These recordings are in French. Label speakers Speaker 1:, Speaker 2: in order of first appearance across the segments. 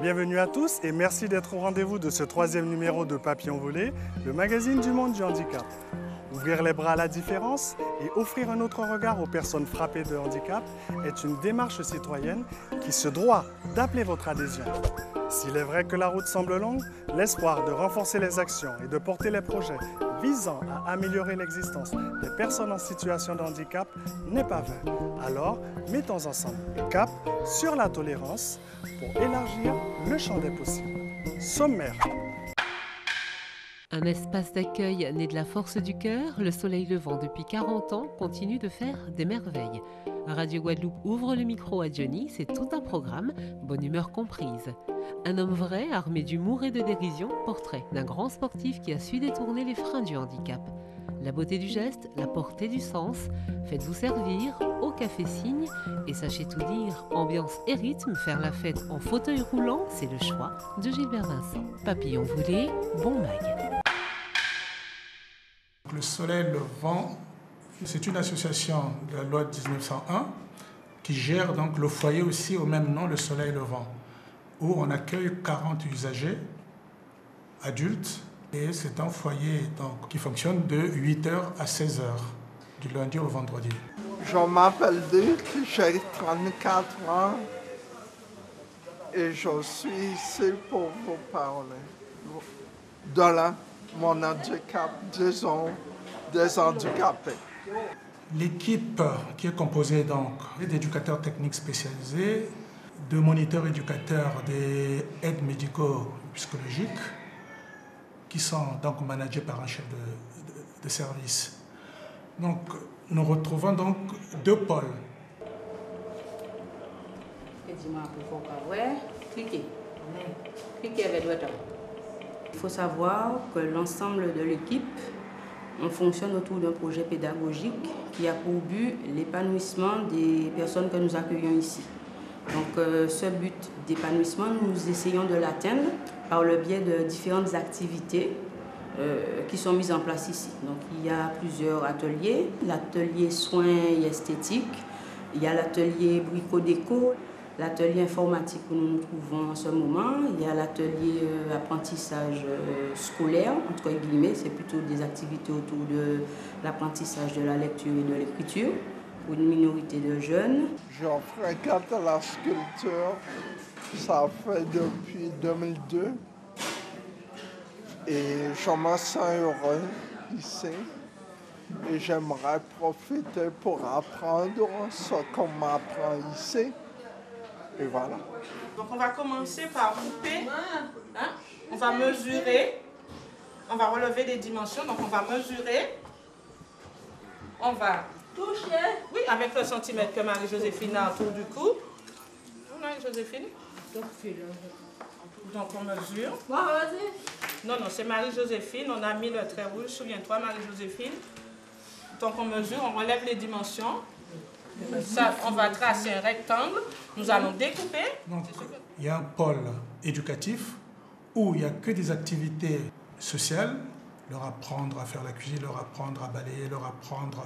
Speaker 1: Bienvenue à tous et merci d'être au rendez-vous de ce 3e numéro de Papillon Volé, le magazine du monde du handicap. Ouvrir les bras à la différence et offrir un autre regard aux personnes frappées de handicap est une démarche citoyenne qui se doit d'appeler votre adhésion. S'il est vrai que la route semble longue, l'espoir de renforcer les actions et de porter les projets visant à améliorer l'existence des personnes en situation de handicap n'est pas vain. Alors, mettons ensemble cap sur la tolérance pour élargir le champ des possibles. Sommaire.
Speaker 2: Un espace d'accueil né de la force du cœur, le Soleil Levant depuis 40 ans continue de faire des merveilles. Radio Guadeloupe ouvre le micro à Johnny, c'est tout un programme, bonne humeur comprise. Un homme vrai, armé d'humour et de dérision, portrait d'un grand sportif qui a su détourner les freins du handicap. La beauté du geste, la portée du sens, faites-vous servir, au café signe, et sachez tout dire, ambiance et rythme, faire la fête en fauteuil roulant, c'est le choix de Gilbert Vincent. Papillon Volé, bon mag.
Speaker 3: Le Soleil Levant, c'est une association de la loi de 1901 qui gère donc le foyer aussi au même nom, le Soleil Levant, où on accueille 40 usagers adultes et c'est un foyer donc, qui fonctionne de 8h à 16h, du lundi au vendredi.
Speaker 4: Je m'appelle Duc, j'ai 34 ans et je suis ici pour vous parler de mon handicap, disons, des handicapés.
Speaker 3: L'équipe qui est composée donc d'éducateurs techniques spécialisés, de moniteurs éducateurs, des aides médico-psychologiques qui sont donc managés par un chef de service. Donc nous retrouvons donc 2 pôles.
Speaker 5: Il faut savoir que l'ensemble de l'équipe, on fonctionne autour d'un projet pédagogique qui a pour but l'épanouissement des personnes que nous accueillons ici. Donc ce but d'épanouissement, nous essayons de l'atteindre par le biais de différentes activités qui sont mises en place ici. Donc il y a plusieurs ateliers, l'atelier soins et esthétique, il y a l'atelier brico-déco, l'atelier informatique où nous nous trouvons en ce moment, il y a l'atelier apprentissage scolaire, entre guillemets, c'est plutôt des activités autour de l'apprentissage de la lecture et de l'écriture pour une minorité de jeunes.
Speaker 4: Je fréquente la sculpture, ça fait depuis 2002 et je me sens heureux ici et j'aimerais profiter pour apprendre ce qu'on m'apprend ici. Et voilà.
Speaker 6: Donc on va commencer par couper, hein? On va mesurer, on va relever les dimensions, donc on va mesurer, on va toucher, oui, avec le centimètre que Marie-Joséphine a autour du cou. Marie-Joséphine? Donc on mesure. Non, c'est Marie-Joséphine, on a mis le trait rouge, souviens-toi Marie-Joséphine. Donc on mesure, on relève les dimensions. Ça, on va tracer un rectangle, nous allons découper.
Speaker 3: Donc, il y a un pôle éducatif où il n'y a que des activités sociales, leur apprendre à faire la cuisine, leur apprendre à balayer, leur apprendre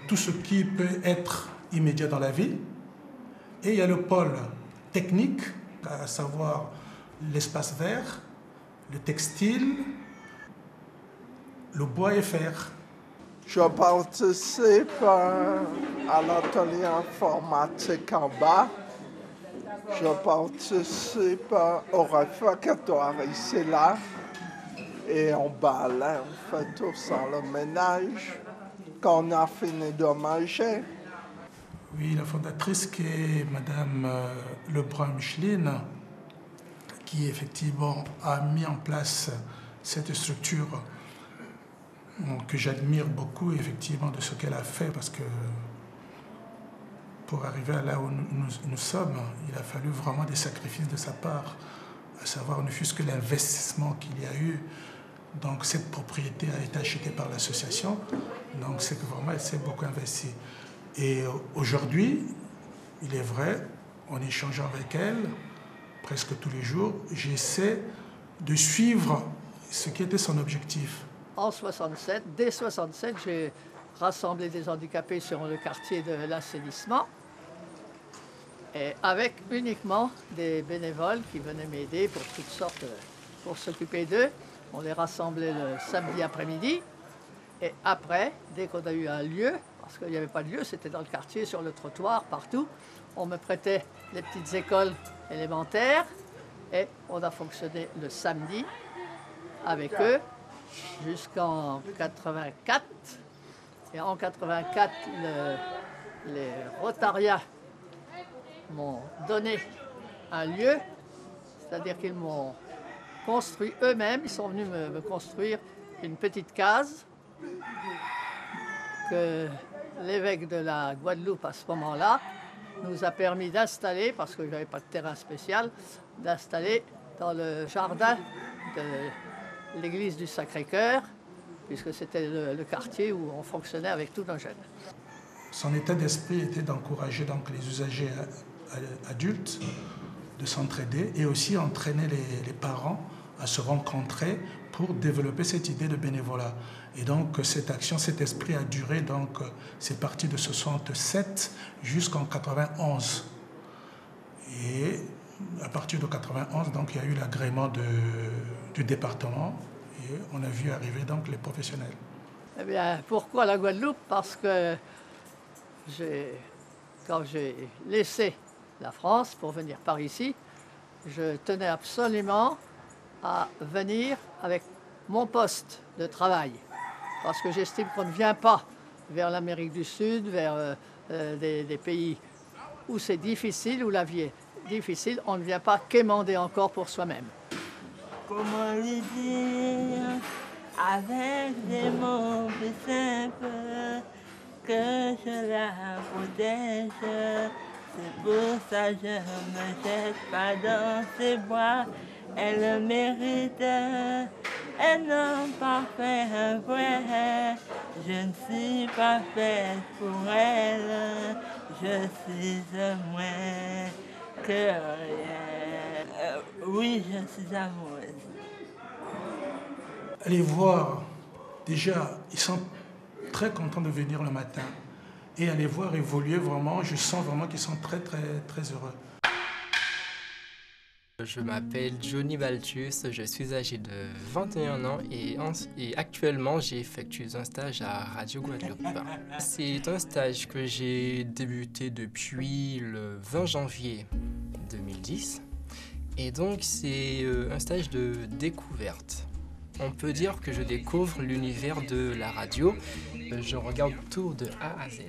Speaker 3: tout ce qui peut être immédiat dans la vie. Et il y a le pôle technique, à savoir l'espace vert, le textile, le bois et fer.
Speaker 4: Je participe à l'atelier informatique en bas. Je participe au réfectoire ici là. Et on balaye, on fait tout ça, le ménage, quand on a fini de manger.
Speaker 3: Oui, la fondatrice qui est Madame Lebrun-Micheline, qui effectivement a mis en place cette structure que j'admire beaucoup effectivement de ce qu'elle a fait, parce que pour arriver à là où nous sommes, il a fallu vraiment des sacrifices de sa part, à savoir ne fût-ce que l'investissement qu'il y a eu. Donc cette propriété a été achetée par l'association, donc c'est que vraiment elle s'est beaucoup investie. Et aujourd'hui, il est vrai, en échangeant avec elle, presque tous les jours, j'essaie de suivre ce qui était son objectif.
Speaker 7: En 67, dès 67, j'ai rassemblé des handicapés sur le quartier de l'assainissement. Et avec uniquement des bénévoles qui venaient m'aider pour toutes sortes, pour s'occuper d'eux. On les rassemblait le samedi après-midi. Et après, dès qu'on a eu un lieu, parce qu'il n'y avait pas de lieu, c'était dans le quartier, sur le trottoir, partout, on me prêtait les petites écoles élémentaires et on a fonctionné le samedi avec eux jusqu'en 84. Et en 84, les Rotariats m'ont donné un lieu, c'est-à-dire qu'ils m'ont construit eux-mêmes, ils sont venus me construire une petite case que l'évêque de la Guadeloupe à ce moment-là nous a permis d'installer, parce que je n'avais pas de terrain spécial, d'installer dans le jardin de l'église du Sacré-Cœur, puisque c'était le quartier où on fonctionnait avec tous nos jeunes.
Speaker 3: Son état d'esprit était d'encourager donc les usagers adultes de s'entraider et aussi entraîner les parents à se rencontrer pour développer cette idée de bénévolat. Et donc cette action, cet esprit a duré, donc c'est parti de 67 jusqu'en 91. Et à partir de 91, donc il y a eu l'agrément du département et on a vu arriver donc les professionnels.
Speaker 7: Eh bien, pourquoi la Guadeloupe? Parce que quand j'ai laissé la France pour venir par ici, je tenais absolument à venir avec mon poste de travail. Parce que j'estime qu'on ne vient pas vers l'Amérique du Sud, vers des pays où c'est difficile, où la vie est difficile, on ne vient pas quémander encore pour soi-même.
Speaker 8: Comment le dire avec des mots plus simples que je la protège. C'est pour ça que je ne me jette pas dans ses bras. Elle le mérite, elle n'a pas fait un vrai. Je ne suis pas faite pour elle, je suis moins que rien. Oui, je suis amoureuse.
Speaker 3: Allez voir, déjà, ils sont très contents de venir le matin. Et aller voir évoluer vraiment, je sens vraiment qu'ils sont très, très, très heureux.
Speaker 9: Je m'appelle Johnny Balthus, je suis âgé de 21 ans et actuellement j'effectue un stage à Radio Guadeloupe. C'est un stage que j'ai débuté depuis le 20 janvier 2010 et donc c'est un stage de découverte. On peut dire que je découvre l'univers de la radio, je regarde tout de A à Z.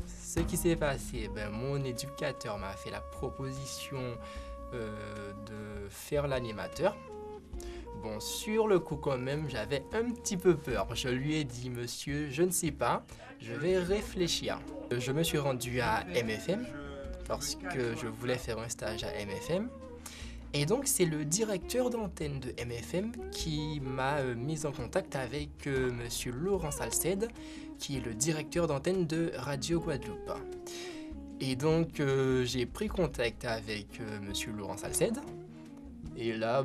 Speaker 9: Ce qui s'est passé, mon éducateur m'a fait la proposition de faire l'animateur. Bon, sur le coup quand même, j'avais un petit peu peur. Je lui ai dit, monsieur, je ne sais pas, je vais réfléchir. Je me suis rendu à MFM parce que je voulais faire un stage à MFM. Et donc, c'est le directeur d'antenne de MFM qui m'a mis en contact avec monsieur Laurent Salcède, qui est le directeur d'antenne de Radio Guadeloupe. Et donc, j'ai pris contact avec monsieur Laurent Salcède. Et là,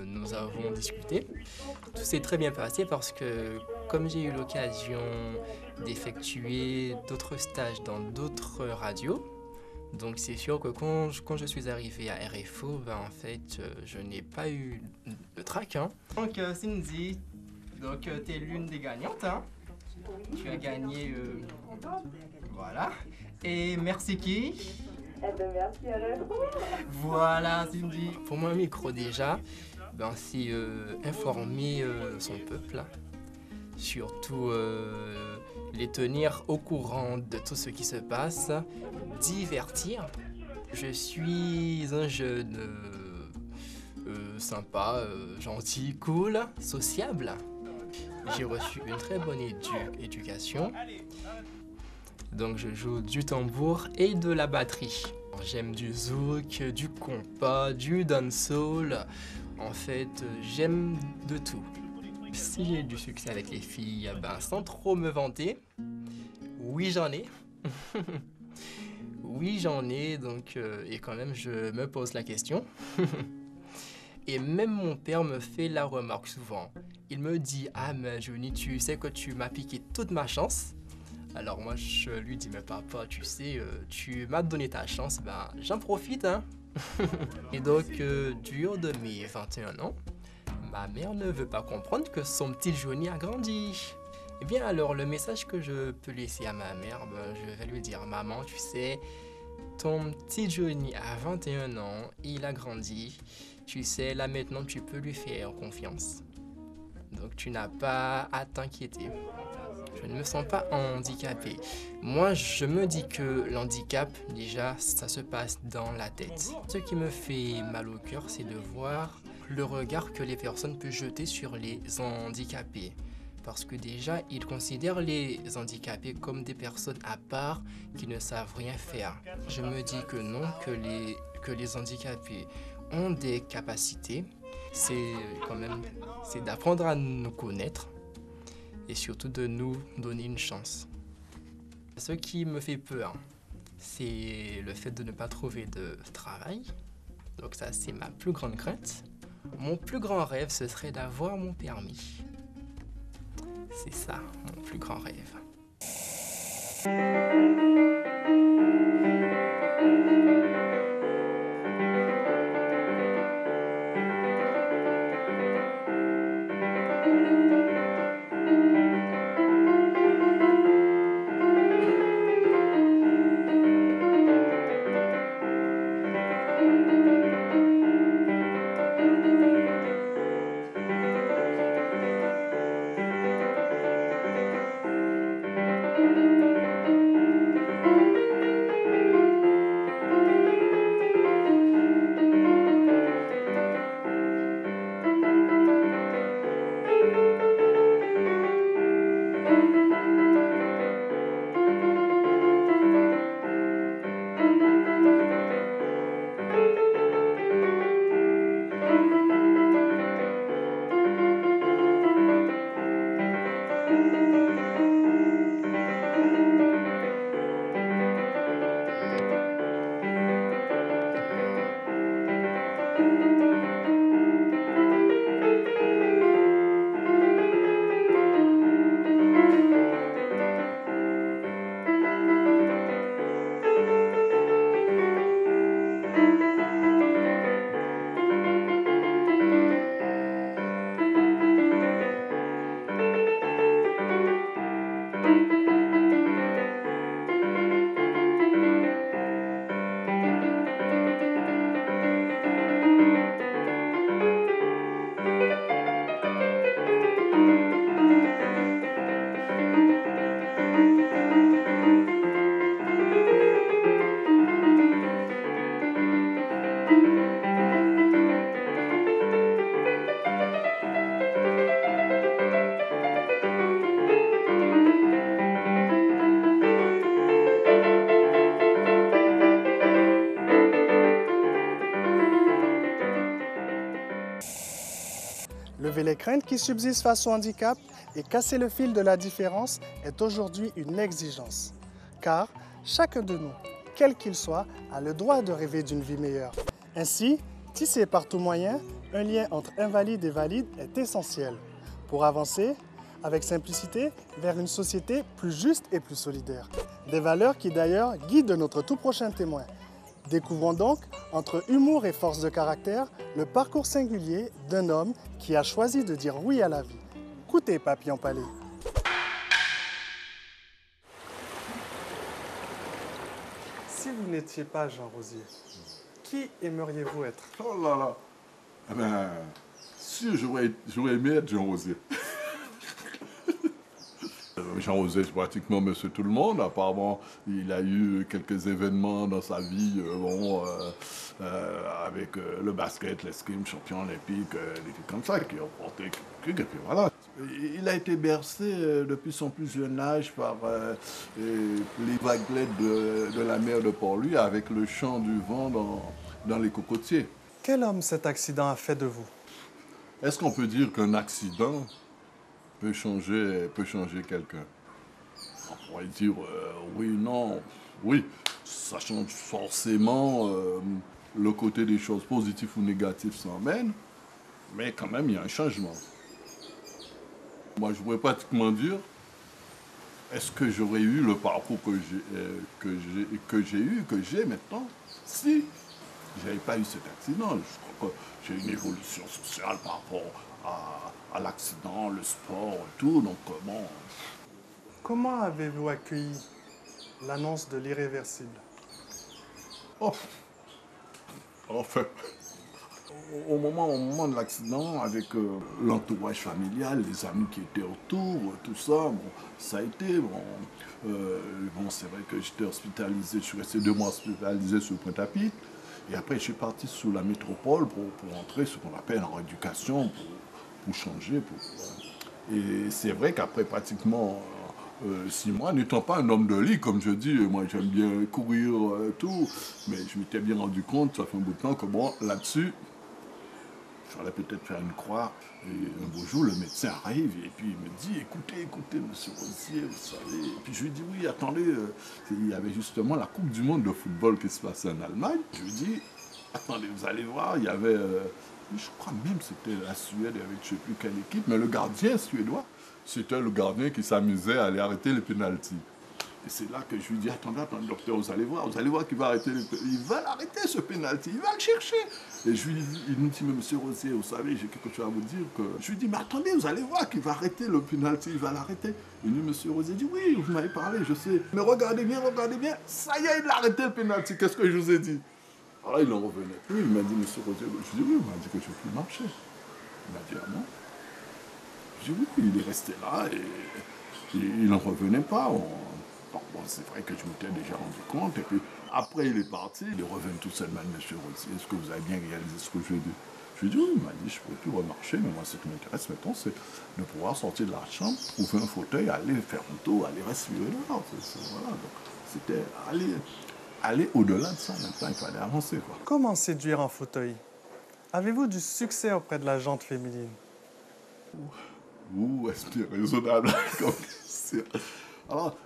Speaker 9: nous avons discuté. Tout s'est très bien passé parce que, comme j'ai eu l'occasion d'effectuer d'autres stages dans d'autres radios, donc c'est sûr que quand je suis arrivé à RFO, en fait, je n'ai pas eu de trac. Hein. Donc Cindy, tu es l'une des gagnantes. Hein. Tu as gagné, voilà. Et merci qui?
Speaker 8: Merci RFO.
Speaker 9: Voilà Cindy. Pour moi, un micro déjà, c'est informer son peuple. Surtout les tenir au courant de tout ce qui se passe, divertir. Je suis un jeune sympa, gentil, cool, sociable. J'ai reçu une très bonne éducation. Donc je joue du tambour et de la batterie. J'aime du zouk, du compas, du dancehall. En fait, j'aime de tout. Si j'ai du succès avec les filles, sans trop me vanter, oui j'en ai. Oui j'en ai, donc, et quand même je me pose la question. Et même mon père me fait la remarque souvent. Il me dit, ah mais Johnny, tu sais que tu m'as piqué toute ma chance. Alors moi, je lui dis, mais papa, tu sais, tu m'as donné ta chance, ben j'en profite, hein. Et donc, du haut de mes 21 ans, ma mère ne veut pas comprendre que son petit Johnny a grandi. Eh bien alors, le message que je peux laisser à ma mère, ben, je vais lui dire, maman, tu sais, ton petit Johnny a 21 ans, il a grandi. Tu sais, là maintenant, tu peux lui faire confiance. Donc, tu n'as pas à t'inquiéter. Je ne me sens pas handicapé. Moi, je me dis que l'handicap, déjà, ça se passe dans la tête. Ce qui me fait mal au cœur, c'est de voir le regard que les personnes peuvent jeter sur les handicapés. Parce que déjà, ils considèrent les handicapés comme des personnes à part qui ne savent rien faire. Je me dis que non, que les handicapés ont des capacités. C'est d'apprendre à nous connaître et surtout de nous donner une chance. Ce qui me fait peur, c'est le fait de ne pas trouver de travail. Donc ça, c'est ma plus grande crainte. Mon plus grand rêve, ce serait d'avoir mon permis. C'est ça, mon plus grand rêve.
Speaker 1: Lever les craintes qui subsistent face au handicap et casser le fil de la différence est aujourd'hui une exigence. Car chacun de nous, quel qu'il soit, a le droit de rêver d'une vie meilleure. Ainsi, tisser par tout moyen, un lien entre invalides et valides est essentiel pour avancer avec simplicité vers une société plus juste et plus solidaire. Des valeurs qui d'ailleurs guident notre tout prochain témoin. Découvrons donc, entre humour et force de caractère, le parcours singulier d'un homme qui a choisi de dire oui à la vie. Écoutez, Papillon Palais. Si vous n'étiez pas Jean Rosier, qui aimeriez-vous être?
Speaker 10: Oh là là. Eh bien, si j'aurais aimé être Jean Rosier. Jean Rosier, c'est pratiquement monsieur tout le monde. Apparemment, il a eu quelques événements dans sa vie, avec le basket, l'escrime, champion olympique, des trucs comme ça, qui ont porté et puis voilà. Il a été bercé depuis son plus jeune âge par les vaguelettes de la mer de Port-Louis avec le chant du vent dans les cocotiers.
Speaker 1: Quel homme cet accident a fait de vous?
Speaker 10: Est-ce qu'on peut dire qu'un accident peut changer quelqu'un? On pourrait dire oui, non, oui, ça change forcément le côté des choses positives ou négatives s'emmène, mais quand même il y a un changement. Moi je pourrais pratiquement dire est-ce que j'aurais eu le parcours que j'ai maintenant si j'avais pas eu cet accident? Je crois que j'ai une évolution sociale par rapport à l'accident, le sport et tout, donc bon.
Speaker 1: Comment avez-vous accueilli l'annonce de l'irréversible?
Speaker 10: Oh. Enfin, au moment de l'accident, avec l'entourage familial, les amis qui étaient autour, tout ça, bon, ça a été, bon, c'est vrai que j'étais hospitalisé, je suis resté 2 mois hospitalisé sur Pointe-à-Pitre, et après je suis parti sous la métropole pour entrer ce qu'on appelle en rééducation, pour changer. Et c'est vrai qu'après pratiquement 6 mois, n'étant pas un homme de lit, comme je dis, moi j'aime bien courir, tout, mais je m'étais bien rendu compte, ça fait un bout de temps, que bon, là-dessus, il fallait peut-être faire une croix. Et un beau jour, le médecin arrive et puis il me dit, écoutez, monsieur Rosier, vous savez. Et puis je lui dis, oui, attendez, il y avait justement la Coupe du Monde de football qui se passait en Allemagne. Je lui dis, attendez, vous allez voir, il y avait, je crois même c'était la Suède avec je ne sais plus quelle équipe, mais le gardien suédois, c'était le gardien qui s'amusait à aller arrêter les pénaltys. Et c'est là que je lui dis, attendez, docteur, vous allez voir qu'il va arrêter il va l'arrêter ce pénalty, il va le chercher. Et je lui dis, il me dit, mais monsieur Rosier, vous savez, j'ai quelque chose à vous dire. Je lui dis, mais attendez, vous allez voir qu'il va arrêter le pénalty, il va l'arrêter. Il dit, monsieur Rosier, dit, oui, vous m'avez parlé, je sais. Mais regardez bien, ça y est, il a arrêté le pénalty, qu'est-ce que je vous ai dit? Alors il en revenait plus, il m'a dit, monsieur Rosier, je lui dis, oui, il m'a dit que je ne peux plus marcher. Il m'a dit, ah non? Je dis, oui, il est resté là et il n'en revenait pas. Bon, c'est vrai que je m'étais déjà rendu compte. Et puis, après, il est parti. Il est revenu tout seul, monsieur Rosier. Est-ce que vous avez bien réalisé ce que je lui ai dit? Je lui ai dit, oui, il m'a dit, je ne peux plus remarcher, mais moi, ce qui m'intéresse maintenant, c'est de pouvoir sortir de la chambre, trouver un fauteuil, aller faire un tour, aller respirer dehors. Voilà, donc, c'était aller au-delà de ça. Maintenant, il fallait avancer, quoi.
Speaker 1: Comment séduire un fauteuil? Avez-vous du succès auprès de la gente féminine?
Speaker 10: Est-ce que c'est raisonnable? Alors,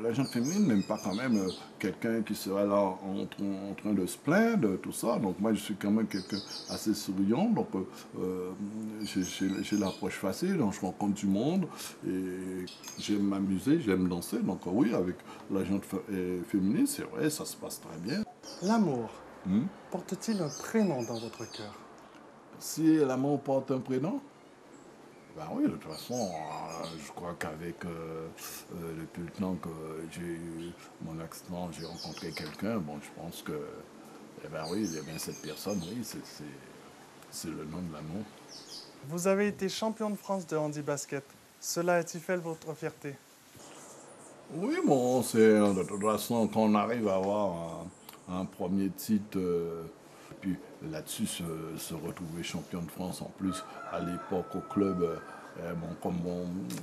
Speaker 10: la gente féminine n'aime pas quand même quelqu'un qui serait là en train de se plaindre, tout ça. Donc moi, je suis quand même quelqu'un assez souriant. Donc j'ai l'approche facile, donc je rencontre du monde et j'aime m'amuser, j'aime danser. Donc oui, avec la gente féminine, c'est vrai, ça se passe très bien.
Speaker 1: L'amour porte-t-il un prénom dans votre cœur?
Speaker 10: Si l'amour porte un prénom? Ben oui, de toute façon, je crois qu'avec depuis le temps que j'ai eu mon accident, j'ai rencontré quelqu'un, bon, je pense que, eh ben oui, eh bien cette personne, oui, c'est le nom de l'amour.
Speaker 1: Vous avez été champion de France de handi-basket. Cela a-t-il fait votre fierté?
Speaker 10: Oui, bon, c'est de toute façon, quand on arrive à avoir un premier titre, puis là-dessus se retrouver champion de France en plus à l'époque au club,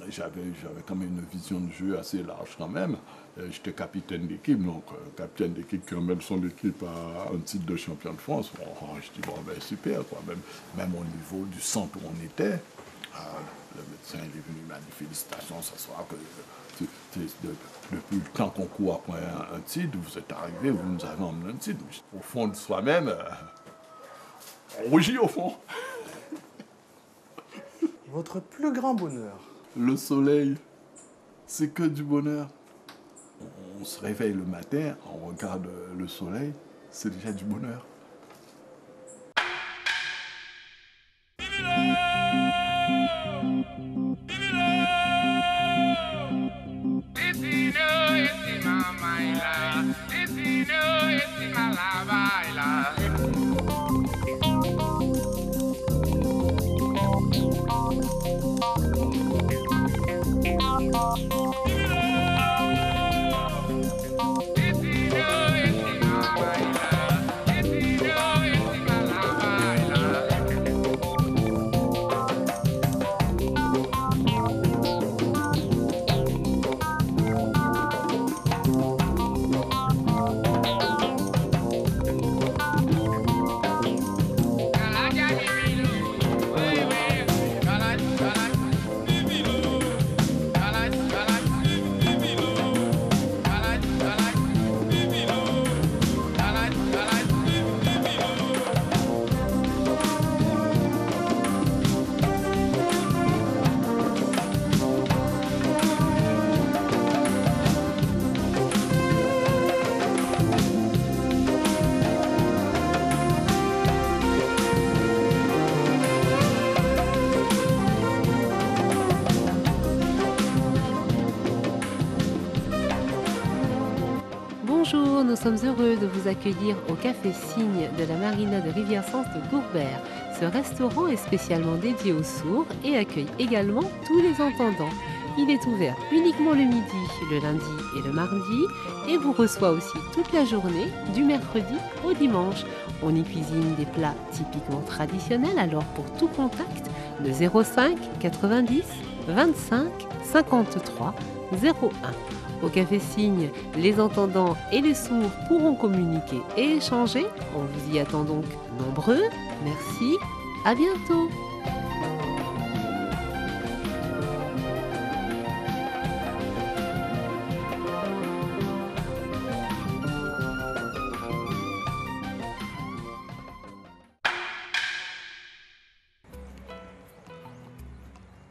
Speaker 10: j'avais quand même une vision de jeu assez large quand même. J'étais capitaine d'équipe, donc capitaine d'équipe qui emmène son équipe à un titre de champion de France. Bon, je dis bon ben super quoi, même au niveau du centre où on était. Le médecin est venu, il m'a dit félicitations ce soir que depuis le temps qu'on court après un titre, vous êtes arrivé, vous nous avez emmené un titre. Au fond de soi-même, on rougit au fond.
Speaker 1: Votre plus grand bonheur?
Speaker 10: Le soleil, c'est que du bonheur. On se réveille le matin, on regarde le soleil, c'est déjà du bonheur.
Speaker 2: sommes heureux de vous accueillir au Café Cygne de la Marina de Rivière-Sens de Gourbert. Ce restaurant est spécialement dédié aux sourds et accueille également tous les entendants. Il est ouvert uniquement le midi, le lundi et le mardi et vous reçoit aussi toute la journée, du mercredi au dimanche. On y cuisine des plats typiquement traditionnels, alors pour tout contact, le 05 90 25 53 01. Au Café Cygne, les entendants et les sourds pourront communiquer et échanger. On vous y attend donc nombreux. Merci, à bientôt.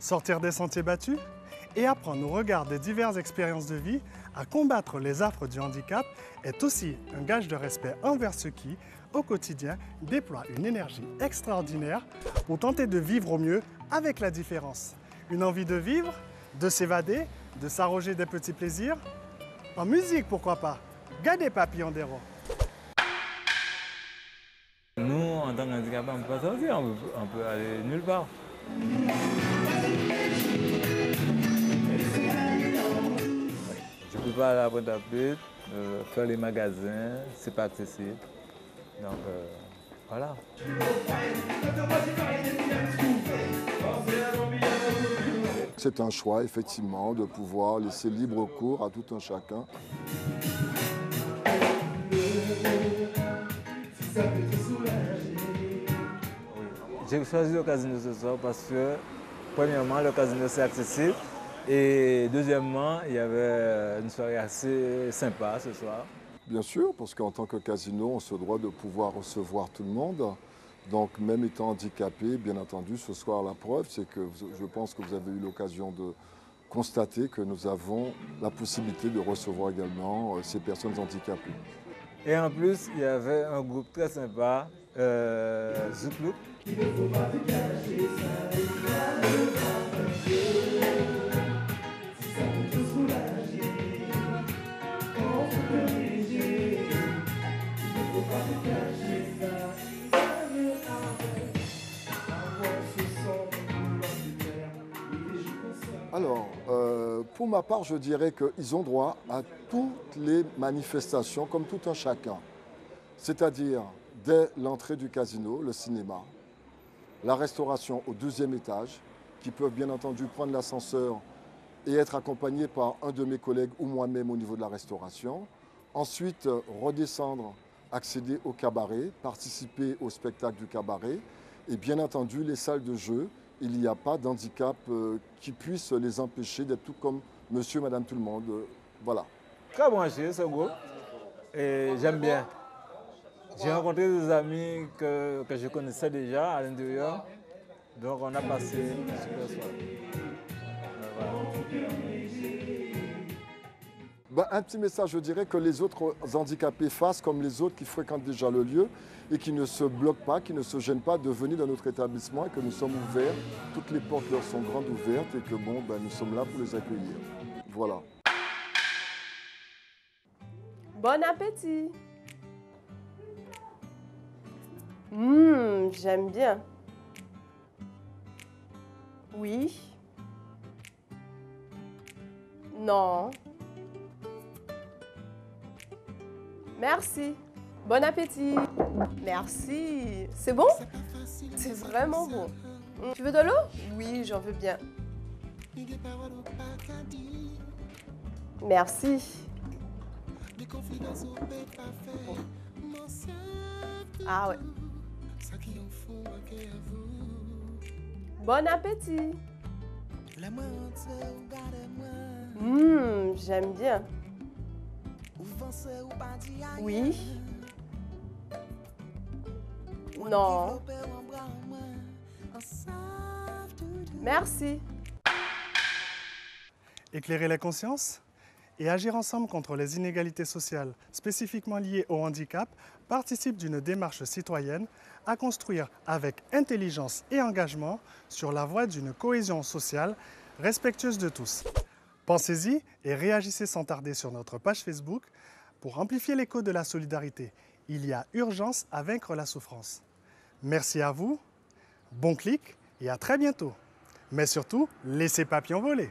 Speaker 1: Sortir des sentiers battus et apprendre au regard des diverses expériences de vie à combattre les affres du handicap est aussi un gage de respect envers ceux qui, au quotidien, déploient une énergie extraordinaire pour tenter de vivre au mieux avec la différence. Une envie de vivre, de s'évader, de s'arroger des petits plaisirs. En musique, pourquoi pas. Gardez Papillon des Rois.
Speaker 11: Nous, en tant qu'handicapés, on ne peut pas sortir, on peut aller nulle part. Je ne peux pas aller à Pointe-à-Pitre, faire les magasins, c'est pas accessible. Donc voilà.
Speaker 12: C'est un choix, effectivement, de pouvoir laisser libre cours à tout un chacun.
Speaker 11: J'ai choisi le casino ce soir parce que, premièrement, le casino c'est accessible et deuxièmement, il y avait une soirée assez sympa ce soir.
Speaker 12: Bien sûr, parce qu'en tant que casino, on se doit de pouvoir recevoir tout le monde. Donc, même étant handicapé, bien entendu, ce soir, la preuve, c'est que je pense que vous avez eu l'occasion de constater que nous avons la possibilité de recevoir également ces personnes handicapées.
Speaker 11: Et en plus, il y avait un groupe très sympa, Zouklouk.
Speaker 12: Alors, pour ma part, je dirais qu'ils ont droit à toutes les manifestations, comme tout un chacun. C'est-à-dire, dès l'entrée du casino, le cinéma, la restauration au 2e étage, qui peuvent bien entendu prendre l'ascenseur et être accompagnés par un de mes collègues ou moi-même au niveau de la restauration. Ensuite, redescendre, accéder au cabaret, participer au spectacle du cabaret. Et bien entendu, les salles de jeu, il n'y a pas d'handicap qui puisse les empêcher d'être tout comme monsieur, madame, tout le monde. Voilà.
Speaker 11: Très branché ce groupe et j'aime bien. J'ai rencontré des amis que je connaissais déjà à l'intérieur, donc on a passé une super soirée.
Speaker 12: Ben, un petit message, je dirais que les autres handicapés fassent comme les autres qui fréquentent déjà le lieu et qui ne se bloquent pas, qui ne se gênent pas de venir dans notre établissement et que nous sommes ouverts, toutes les portes leur sont grandes ouvertes et que bon, ben, nous sommes là pour les accueillir. Voilà.
Speaker 13: Bon appétit! J'aime bien. Oui. Non. Merci. Bon appétit. Merci. C'est bon? C'est vraiment bon. Tu veux de l'eau? Oui, j'en veux bien. Merci. Ah ouais. Bon appétit. J'aime bien. Oui. Non. Merci.
Speaker 1: Éclairer les consciences et agir ensemble contre les inégalités sociales spécifiquement liées au handicap participe d'une démarche citoyenne à construire avec intelligence et engagement sur la voie d'une cohésion sociale respectueuse de tous. Pensez-y et réagissez sans tarder sur notre page Facebook Pour amplifier l'écho de la solidarité, il y a urgence à vaincre la souffrance. Merci à vous, bon clic et à très bientôt. Mais surtout, laissez papillon voler.